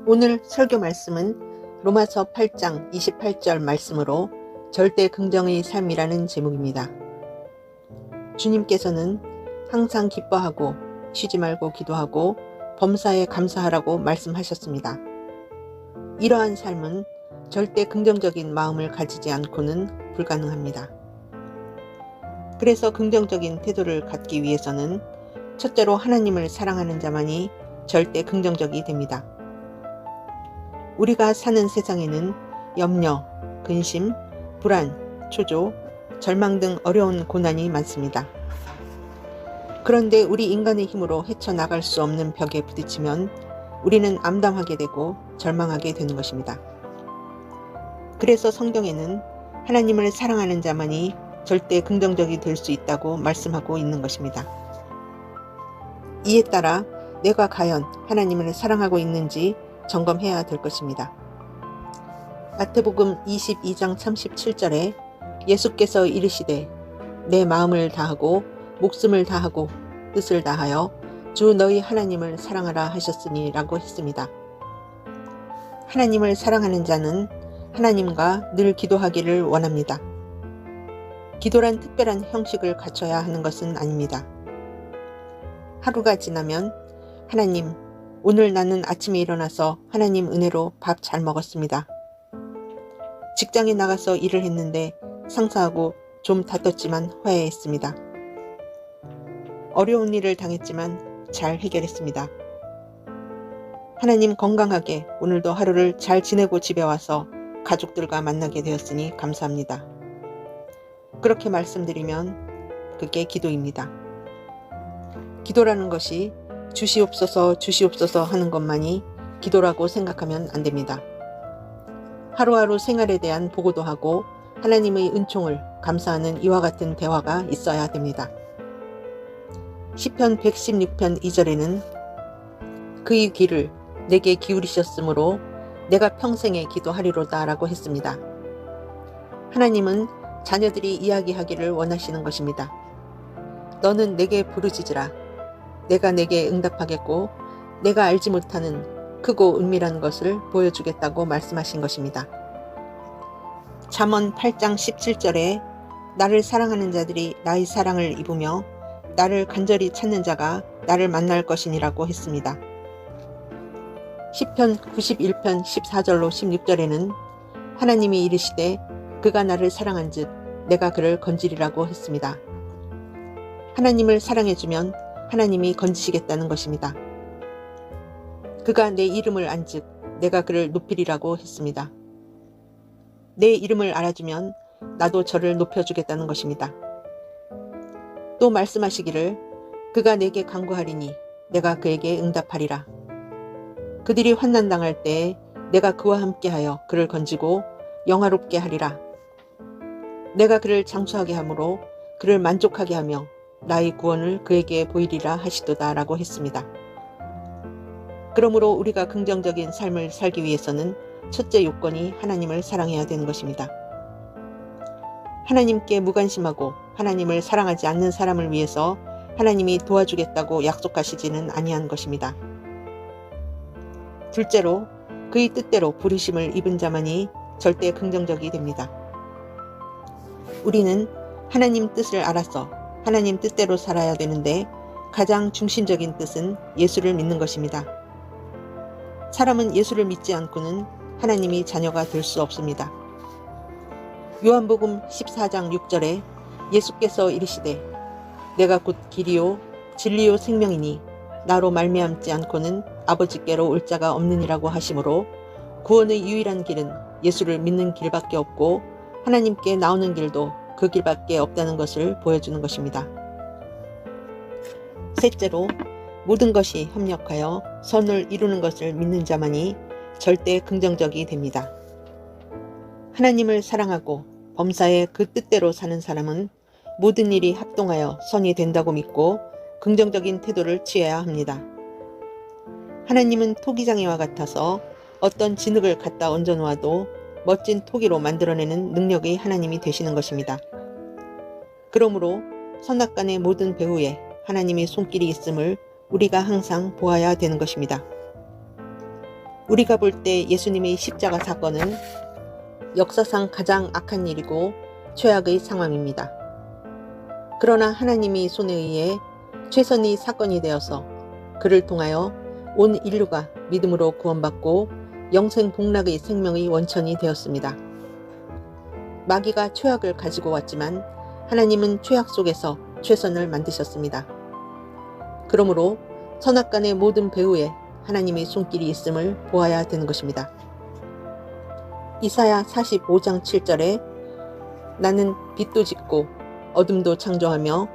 오늘 설교 말씀은 로마서 8장 28절 말씀으로 절대 긍정의 삶이라는 제목입니다. 주님께서는 항상 기뻐하고 쉬지 말고 기도하고 범사에 감사하라고 말씀하셨습니다. 이러한 삶은 절대 긍정적인 마음을 가지지 않고는 불가능합니다. 그래서 긍정적인 태도를 갖기 위해서는 첫째로 하나님을 사랑하는 자만이 절대 긍정적이 됩니다. 우리가 사는 세상에는 염려, 근심, 불안, 초조, 절망 등 어려운 고난이 많습니다. 그런데 우리 인간의 힘으로 헤쳐나갈 수 없는 벽에 부딪히면 우리는 암담하게 되고 절망하게 되는 것입니다. 그래서 성경에는 하나님을 사랑하는 자만이 절대 긍정적이 될 수 있다고 말씀하고 있는 것입니다. 이에 따라 내가 과연 하나님을 사랑하고 있는지 점검해야 될 것입니다. 마태복음 22장 37절에 예수께서 이르시되 내 마음을 다하고 목숨을 다하고 뜻을 다하여 주 너희 하나님을 사랑하라 하셨으니 라고 했습니다. 하나님을 사랑하는 자는 하나님과 늘 기도하기를 원합니다. 기도란 특별한 형식을 갖춰야 하는 것은 아닙니다. 하루가 지나면 하나님, 오늘 나는 아침에 일어나서 하나님 은혜로 밥 잘 먹었습니다. 직장에 나가서 일을 했는데 상사하고 좀 다퉜지만 화해했습니다. 어려운 일을 당했지만 잘 해결했습니다. 하나님 건강하게 오늘도 하루를 잘 지내고 집에 와서 가족들과 만나게 되었으니 감사합니다. 그렇게 말씀드리면 그게 기도입니다. 기도라는 것이 주시옵소서 주시옵소서 하는 것만이 기도라고 생각하면 안 됩니다. 하루하루 생활에 대한 보고도 하고 하나님의 은총을 감사하는 이와 같은 대화가 있어야 됩니다. 시편 116편 2절에는 그의 귀를 내게 기울이셨으므로 내가 평생에 기도하리로다 라고 했습니다. 하나님은 자녀들이 이야기하기를 원하시는 것입니다. 너는 내게 부르짖으라. 내가 내게 응답하겠고 내가 알지 못하는 크고 은밀한 것을 보여주겠다고 말씀하신 것입니다. 잠언 8장 17절에 나를 사랑하는 자들이 나의 사랑을 입으며 나를 간절히 찾는 자가 나를 만날 것이니라고 했습니다. 시편 91편 14절로 16절에는 하나님이 이르시되 그가 나를 사랑한즉 내가 그를 건지리라고 했습니다. 하나님을 사랑해주면 하나님이 건지시겠다는 것입니다. 그가 내 이름을 안즉 내가 그를 높이리라고 했습니다. 내 이름을 알아주면 나도 저를 높여주겠다는 것입니다. 또 말씀하시기를 그가 내게 간구하리니 내가 그에게 응답하리라. 그들이 환난당할 때에 내가 그와 함께하여 그를 건지고 영화롭게 하리라. 내가 그를 장수하게 함으로 그를 만족하게 하며 나의 구원을 그에게 보이리라 하시도다 라고 했습니다. 그러므로 우리가 긍정적인 삶을 살기 위해서는 첫째 요건이 하나님을 사랑해야 되는 것입니다. 하나님께 무관심하고 하나님을 사랑하지 않는 사람을 위해서 하나님이 도와주겠다고 약속하시지는 아니한 것입니다. 둘째로 그의 뜻대로 부르심을 입은 자만이 절대 긍정적이 됩니다. 우리는 하나님 뜻을 알아서 하나님 뜻대로 살아야 되는데 가장 중심적인 뜻은 예수를 믿는 것입니다. 사람은 예수를 믿지 않고는 하나님이 자녀가 될 수 없습니다. 요한복음 14장 6절에 예수께서 이르시되 내가 곧 길이요 진리요 생명이니 나로 말미암지 않고는 아버지께로 올 자가 없느니라고 하시므로 구원의 유일한 길은 예수를 믿는 길밖에 없고 하나님께 나오는 길도 그 길밖에 없다는 것을 보여주는 것입니다. 셋째로 모든 것이 협력하여 선을 이루는 것을 믿는 자만이 절대 긍정적이 됩니다. 하나님을 사랑하고 범사에 그 뜻대로 사는 사람은 모든 일이 합동하여 선이 된다고 믿고 긍정적인 태도를 취해야 합니다. 하나님은 토기장애와 같아서 어떤 진흙을 갖다 얹어 놓아도 멋진 토기로 만들어내는 능력의 하나님이 되시는 것입니다. 그러므로 선악간의 모든 배후에 하나님의 손길이 있음을 우리가 항상 보아야 되는 것입니다. 우리가 볼 때 예수님의 십자가 사건은 역사상 가장 악한 일이고 최악의 상황입니다. 그러나 하나님의 손에 의해 최선의 사건이 되어서 그를 통하여 온 인류가 믿음으로 구원받고 영생복락의 생명의 원천이 되었습니다. 마귀가 최악을 가지고 왔지만 하나님은 최악 속에서 최선을 만드셨습니다. 그러므로 선악간의 모든 배후에 하나님의 손길이 있음을 보아야 되는 것입니다. 이사야 45장 7절에 나는 빛도 짓고 어둠도 창조하며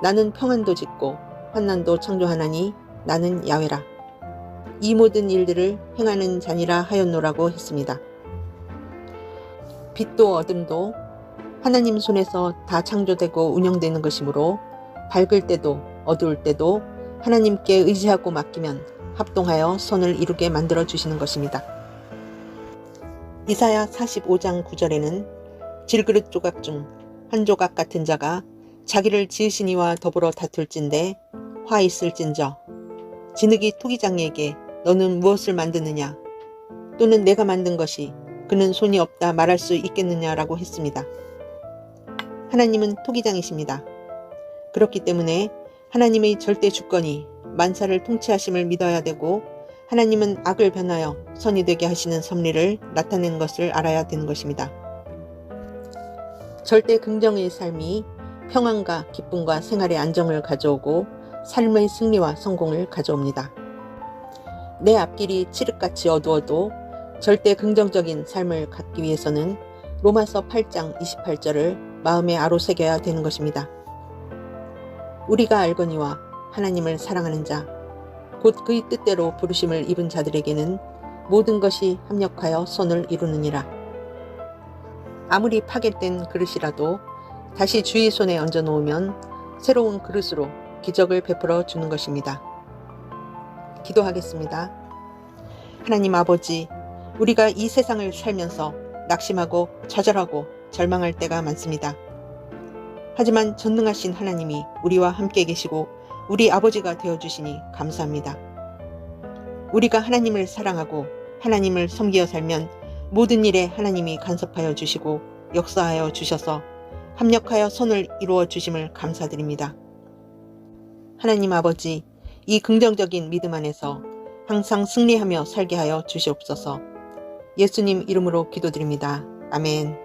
나는 평안도 짓고 환난도 창조하나니 나는 야훼라. 이 모든 일들을 행하는 자니라 하였노라고 했습니다. 빛도 어둠도 하나님 손에서 다 창조되고 운영되는 것이므로 밝을 때도 어두울 때도 하나님께 의지하고 맡기면 합동하여 선을 이루게 만들어 주시는 것입니다. 이사야 45장 9절에는 질그릇 조각 중 한 조각 같은 자가 자기를 지으신 이와 더불어 다툴진대 화 있을진저 진흙이 토기장이에게 너는 무엇을 만드느냐 또는 내가 만든 것이 그는 손이 없다 말할 수 있겠느냐라고 했습니다. 하나님은 토기장이십니다. 그렇기 때문에 하나님의 절대 주권이 만사를 통치하심을 믿어야 되고 하나님은 악을 변하여 선이 되게 하시는 섭리를 나타낸 것을 알아야 되는 것입니다. 절대 긍정의 삶이 평안과 기쁨과 생활의 안정을 가져오고 삶의 승리와 성공을 가져옵니다. 내 앞길이 칠흑같이 어두워도 절대 긍정적인 삶을 갖기 위해서는 로마서 8장 28절을 마음에 아로새겨야 되는 것입니다. 우리가 알거니와 하나님을 사랑하는 자, 곧 그의 뜻대로 부르심을 입은 자들에게는 모든 것이 합력하여 선을 이루느니라. 아무리 파괴된 그릇이라도 다시 주의 손에 얹어 놓으면 새로운 그릇으로 기적을 베풀어 주는 것입니다. 기도하겠습니다. 하나님 아버지, 우리가 이 세상을 살면서 낙심하고 좌절하고 절망할 때가 많습니다. 하지만 전능하신 하나님이 우리와 함께 계시고 우리 아버지가 되어주시니 감사합니다. 우리가 하나님을 사랑하고 하나님을 섬기어 살면 모든 일에 하나님이 간섭하여 주시고 역사하여 주셔서 합력하여 선을 이루어 주심을 감사드립니다. 하나님 아버지, 이 긍정적인 믿음 안에서 항상 승리하며 살게 하여 주시옵소서. 예수님 이름으로 기도드립니다. 아멘.